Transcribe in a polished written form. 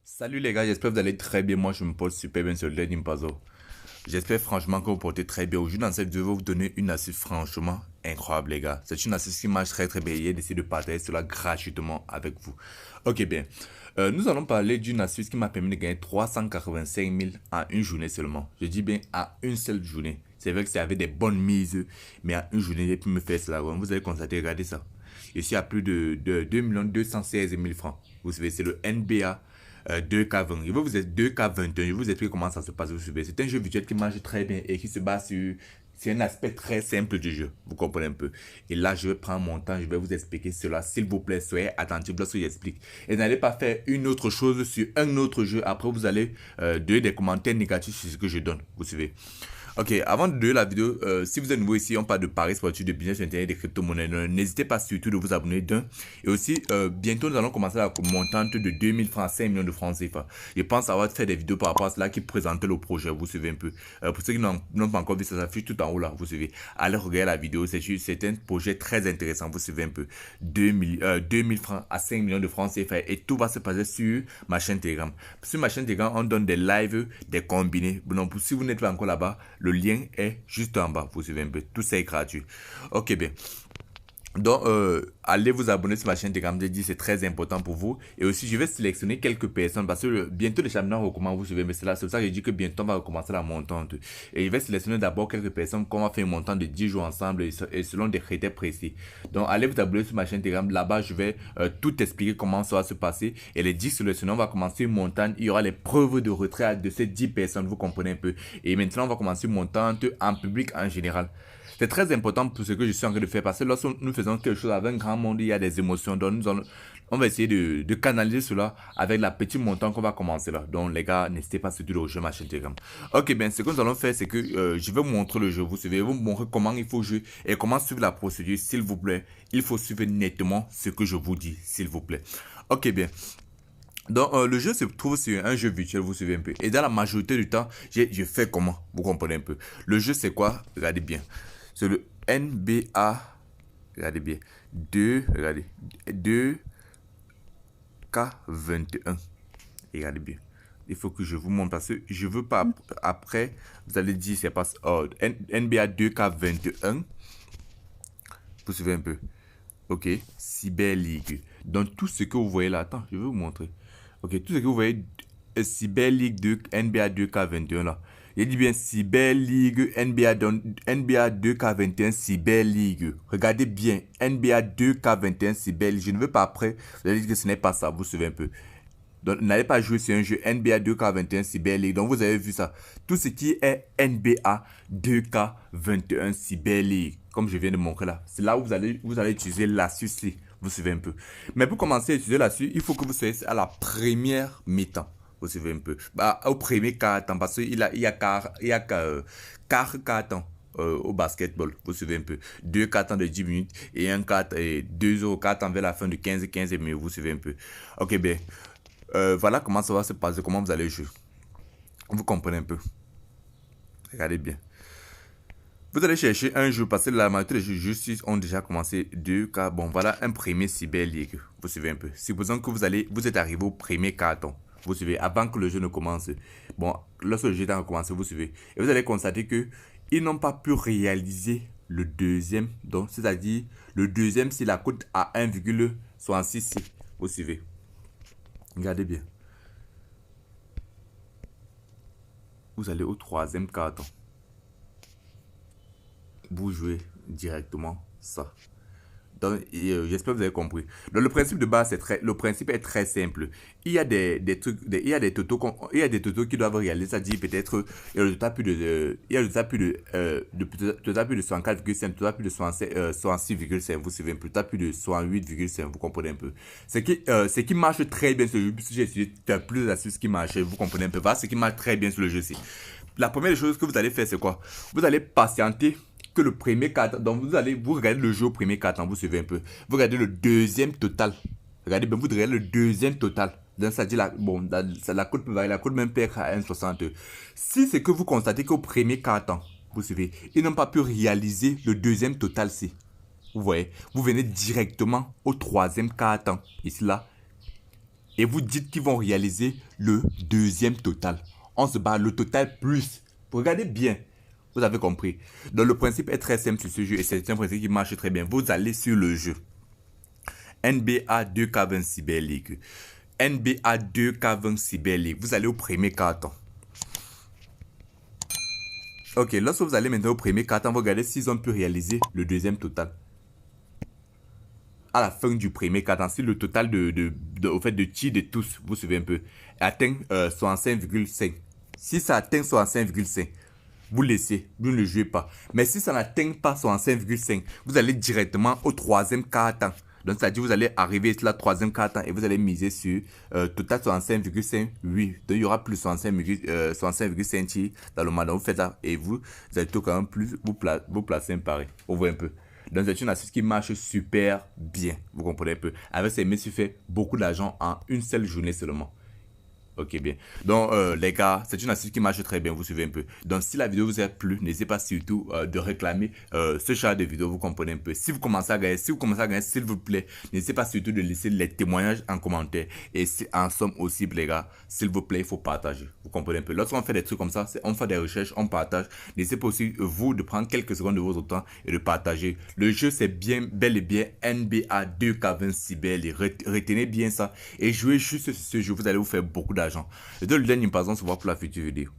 Salut les gars, j'espère que vous allez très bien. Moi, je me porte super bien sur le Learning Puzzle. J'espère franchement que vous portez très bien. Aujourd'hui, dans cette vidéo, je vais vous donner une astuce franchement incroyable, les gars. C'est une astuce qui marche très bien et j'ai décidé de partager cela gratuitement avec vous. Ok, bien. Nous allons parler d'une astuce qui m'a permis de gagner 385 000 en une journée seulement. Je dis bien à une seule journée. C'est vrai que c'est avec des bonnes mises, mais à une journée, j'ai pu me faire cela. Vous allez constater, regardez ça. Je suis à plus de 2 216 000 francs. Vous savez, c'est le NBA 2K20. Je vais vous être 2K21. Je vais vous expliquer comment ça se passe. C'est un jeu virtuel qui marche très bien et qui se base sur... C'est un aspect très simple du jeu. Vous comprenez un peu. Et là, je vais prendre mon temps. Je vais vous expliquer cela. S'il vous plaît, soyez attentifs lorsque j'explique. Et n'allez pas faire une autre chose sur un autre jeu. Après, vous allez donner des commentaires négatifs sur ce que je donne. Vous suivez. Ok, avant de donner la vidéo, si vous êtes nouveau ici, on parle de paris sportifs, de business internet, de crypto-monnaies. N'hésitez pas surtout de vous abonner d'un. Et aussi, bientôt, nous allons commencer la montante de 2000 francs à 5 millions de francs CFA. Je pense avoir fait des vidéos par rapport à cela qui présentent le projet. Vous suivez un peu. Pour ceux qui n'ont pas encore vu, ça s'affiche tout en haut là. Vous suivez. Allez regarder la vidéo. C'est un projet très intéressant. Vous suivez un peu. 2000 francs à 5 millions de francs CFA. Et tout va se passer sur ma chaîne Telegram. Sur ma chaîne Telegram, on donne des lives, des combinés. Donc, si vous n'êtes pas encore là-bas, le lien est juste en bas. Vous suivez un peu. Tout ça est gratuit. Ok, bien. Donc, allez vous abonner sur ma chaîne Telegram. J'ai dit c'est très important pour vous. Et aussi, je vais sélectionner quelques personnes parce que bientôt le championnat recommence. Vous suivez, mais c'est pour ça que je dis que bientôt on va recommencer la montante. Et je vais sélectionner d'abord quelques personnes qu'on va faire une montante de 10 jours ensemble et selon des critères précis. Donc, allez vous abonner sur ma chaîne Telegram. Là-bas, je vais tout expliquer comment ça va se passer. Et les 10 sélectionnés, on va commencer une montante. Il y aura les preuves de retrait de ces 10 personnes. Vous comprenez un peu. Et maintenant, on va commencer une montante en public en général. C'est très important pour ce que je suis en train de faire parce que lorsque nous faisons quelque chose avec un grand monde, il y a des émotions. Donc, on va essayer de canaliser cela avec la petite montant qu'on va commencer là. Donc, les gars, n'hésitez pas à se dire au jeu ma chaîne Telegram. Ok, bien, ce que nous allons faire, c'est que je vais vous montrer le jeu. Vous savez, vous montrer comment il faut jouer et comment suivre la procédure, s'il vous plaît. Il faut suivre nettement ce que je vous dis, s'il vous plaît. Ok, bien. Donc, le jeu se trouve sur un jeu virtuel, vous suivez un peu. Et dans la majorité du temps, je fais comment? Vous comprenez un peu. Le jeu, c'est quoi? Regardez bien. C'est le NBA, regardez bien, 2, regardez, 2K21. Regardez bien. Il faut que je vous montre parce que je veux pas, après, vous allez dire, c'est pas, oh, NBA 2K21. Vous suivez un peu. Ok, Cyber League. Donc, tout ce que vous voyez là, attends, je vais vous montrer. Ok, tout ce que vous voyez, Cyber League 2, NBA 2K21 là. Il dit bien Cyber League, NBA 2K21, Cyber League. Regardez bien, NBA 2K21, Cyber League. Je ne veux pas après, vous allez dire que ce n'est pas ça, vous suivez un peu. Donc, n'allez pas jouer sur un jeu NBA 2K21 Cyber League. Donc, vous avez vu ça. Tout ce qui est NBA 2K21 Cyber League, comme je viens de montrer là, c'est là où vous allez utiliser l'astuce. Vous suivez un peu. Mais pour commencer à utiliser l'astuce, il faut que vous soyez à la première mi-temps. Vous suivez un peu. Bah, au premier quart-temps, parce qu'il y a quart-temps. Au basketball, vous suivez un peu. Deux quart-temps de 10 minutes et un quart et deux autres quart-temps vers la fin de 15 minutes, vous suivez un peu. Ok, bien. Voilà comment ça va se passer, comment vous allez jouer. Vous comprenez un peu. Regardez bien. Vous allez chercher un jeu parce que la majorité des jeux justice ont déjà commencé 2K. Bon, voilà un premier Cyber League. Vous suivez un peu. Supposons que vous êtes arrivé au premier carton. Vous suivez, avant que le jeu ne commence. Bon, lorsque le jeu a commencé, vous suivez. Et vous allez constater que ils n'ont pas pu réaliser le deuxième. Donc, c'est-à-dire, le deuxième, c'est la cote à 1,66. Vous suivez. Regardez bien. Vous allez au troisième carton. Vous jouez directement ça. Donc, j'espère que vous avez compris. Donc, le principe de base, le principe est très simple. Il y a des trucs, il y a des totaux qui doivent réaliser, c'est-à-dire peut-être, il y a le total plus de, il y a le total plus total plus de 64,5, total plus de 66,5, vous suivez un peu, total plus de 68,5, vous comprenez un peu. Ce qui marche très bien sur le jeu, puisque j'ai essayé plus d'astuces qui marchent, vous comprenez un peu, voilà ce qui marche très bien sur le jeu-ci. La première chose que vous allez faire, c'est quoi? Vous allez patienter que le premier carton. Donc vous regardez le jeu au premier carton, vous suivez un peu. Vous regardez le deuxième total. Regardez bien, vous regardez le deuxième total. Donc ça dit la cote peut varier, la cote même peut être à 1,60. Si c'est que vous constatez qu'au premier carton, vous suivez, ils n'ont pas pu réaliser le deuxième total-ci. Vous voyez, vous venez directement au troisième carton. Ici là, et vous dites qu'ils vont réaliser le deuxième total. On se bat le total plus. Regardez bien. Vous avez compris. Donc le principe est très simple sur ce jeu et c'est un principe qui marche très bien. Vous allez sur le jeu. NBA 2K20 Cyber League. NBA 2K20 Cyber League. Vous allez au premier carton. Ok, lorsque vous allez maintenant au premier carton, vous regardez s'ils ont pu réaliser le deuxième total. À la fin du premier carton, si le total au fait de tir de tous, vous suivez un peu, atteint 65,5. Si ça atteint 65,5, vous laissez, vous ne le jouez pas. Mais si ça n'atteint pas 65,5, vous allez directement au troisième quart-temps. Donc, c'est-à-dire vous allez arriver sur la troisième quart-temps et vous allez miser sur total 65,5. Oui, donc il y aura plus 65,5 tirs dans le match. Donc, vous faites ça et vous allez tout quand même plus vous placer un pari. Vous voyez un peu. Donc, c'est une astuce qui marche super bien. Vous comprenez un peu. Avec ces messieurs, fait beaucoup d'argent en une seule journée seulement. Ok, bien. Donc, les gars, c'est une astuce qui marche très bien, vous suivez un peu. Donc, si la vidéo vous a plu, n'hésitez pas surtout de réclamer ce genre de vidéo, vous comprenez un peu. Si vous commencez à gagner, s'il vous plaît, n'hésitez pas surtout de laisser les témoignages en commentaire. Et si, en somme aussi, les gars, s'il vous plaît, il faut partager. Vous comprenez un peu. Lorsqu'on fait des trucs comme ça, on fait des recherches, on partage. N'hésitez pas aussi, vous, de prendre quelques secondes de votre temps et de partager. Le jeu, c'est bien, bel et bien NBA 2K20 Cyber League. Retenez bien ça et jouez juste ce jeu, vous allez vous faire beaucoup d'argent. Je donne le lien, par exemple, on se voit pour la future vidéo.